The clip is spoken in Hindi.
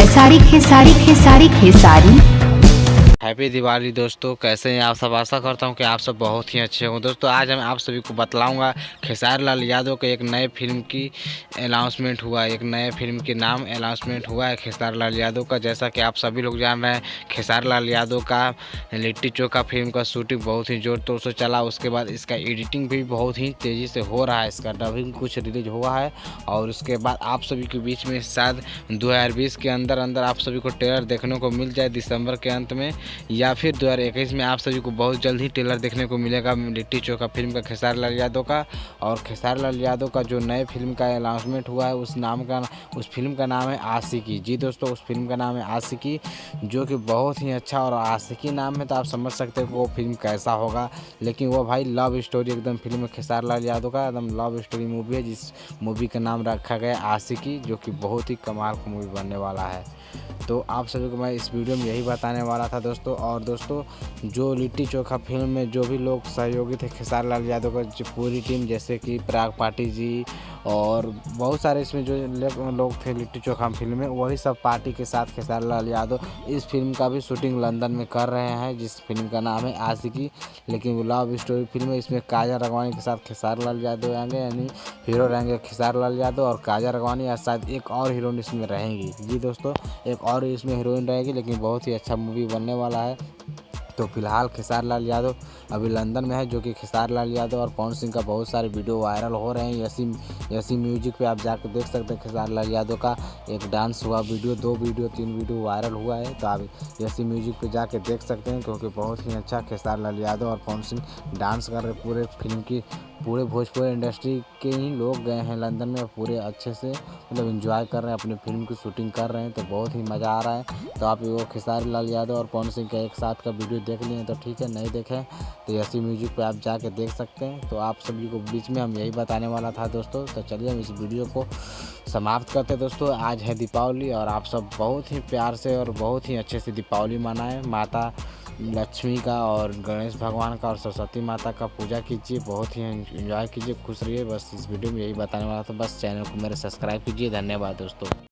खेसारी खेसारी खेसारी खेसारी। हैप्पी दिवाली दोस्तों, कैसे हैं आप सब। आशा करता हूं कि आप सब बहुत ही अच्छे हों। दोस्तों आज मैं आप सभी को बतलाऊंगा खेसारी लाल यादव के एक नए फिल्म की अनाउंसमेंट हुआ है। एक नए फिल्म के नाम अनाउंसमेंट हुआ है खेसारी लाल यादव का। जैसा कि आप सभी लोग जान रहे हैं, खेसारी लाल यादव का लिट्टी चोखा फिल्म का शूटिंग बहुत ही जोर तोर से चला। उसके बाद इसका एडिटिंग भी बहुत ही तेज़ी से हो रहा है, इसका डबिंग कुछ रिलीज हुआ है। और उसके बाद आप सभी के बीच में शायद 2020 के अंदर आप सभी को ट्रेलर देखने को मिल जाए दिसंबर के अंत में, या फिर 2021 में आप सभी को बहुत जल्द ही ट्रेलर देखने को मिलेगा लिट्टी चोखा फिल्म का खेसारी लाल यादव का। और खेसारी लाल यादव का जो नए फिल्म का अनाउंसमेंट हुआ है उस फिल्म का नाम है आशिकी। जी दोस्तों, उस फिल्म का नाम है आशिकी, जो कि बहुत ही अच्छा, और आशिकी नाम है तो आप समझ सकते हो कि वो फिल्म कैसा होगा। लेकिन वो भाई लव स्टोरी एकदम फिल्म है खेसारी लाल यादव का, एकदम लव स्टोरी मूवी है, जिस मूवी का नाम रखा गया आशिकी, जो कि बहुत ही कमाल का मूवी बनने वाला है। तो आप सभी को मैं इस वीडियो में यही बताने वाला था दोस्तों। और दोस्तों, जो लिट्टी चोखा फिल्म में जो भी लोग सहयोगी थे खेसारी लाल यादव का, जो पूरी टीम, जैसे कि पराग पाटिल जी और बहुत सारे इसमें जो लोग थे लिट्टी चोखा फिल्म में, वही सब पार्टी के साथ खेसारी लाल यादव इस फिल्म का भी शूटिंग लंदन में कर रहे हैं, जिस फिल्म का नाम है आशिकी। लेकिन वो लव स्टोरी फिल्म है, इसमें काजल राघवानी के साथ खेसारी लाल यादव आएंगे, यानी हीरो रहेंगे खेसारी लाल यादव और काजल राघवानी, या शायद एक और हीरोइन इसमें रहेंगी। जी दोस्तों, एक और इसमें हीरोइन रहेगी, लेकिन बहुत ही अच्छा मूवी बनने वाला है। तो फिलहाल खेसारी लाल यादव अभी लंदन में है, जो कि खेसारी लाल यादव और पवन सिंह का बहुत सारे वीडियो वायरल हो रहे हैं। यसी म्यूजिक पे आप जाकर देख सकते हैं खेसारी लाल यादव का एक डांस हुआ वीडियो, 2 वीडियो 3 वीडियो वायरल हुआ है। तो आप यसी म्यूजिक पे जाके देख सकते हैं, क्योंकि बहुत ही अच्छा खेसारी लाल यादव और पवन सिंह डांस कर रहे। पूरे फिल्म की पूरे भोजपुरी इंडस्ट्री के ही लोग गए हैं लंदन में, पूरे अच्छे से मतलब एंजॉय कर रहे हैं, अपनी फिल्म की शूटिंग कर रहे हैं। तो बहुत ही मज़ा आ रहा है। तो आप वो खेसारी लाल यादव और पवन सिंह का एक साथ का वीडियो देख लिए तो ठीक है, नहीं देखें तो यसी म्यूजिक पे आप जाके देख सकते हैं। तो आप सभी को बीच में हम यही बताने वाला था दोस्तों। तो चलिए हम इस वीडियो को समाप्त करते हैं दोस्तों। आज है दीपावली, और आप सब बहुत ही प्यार से और बहुत ही अच्छे से दीपावली मनाएं। माता लक्ष्मी का और गणेश भगवान का और सरस्वती माता का पूजा कीजिए, बहुत ही एंजॉय कीजिए, खुश रहिए। बस इस वीडियो में यही बताने वाला था। बस चैनल को मेरे सब्सक्राइब कीजिए। धन्यवाद दोस्तों।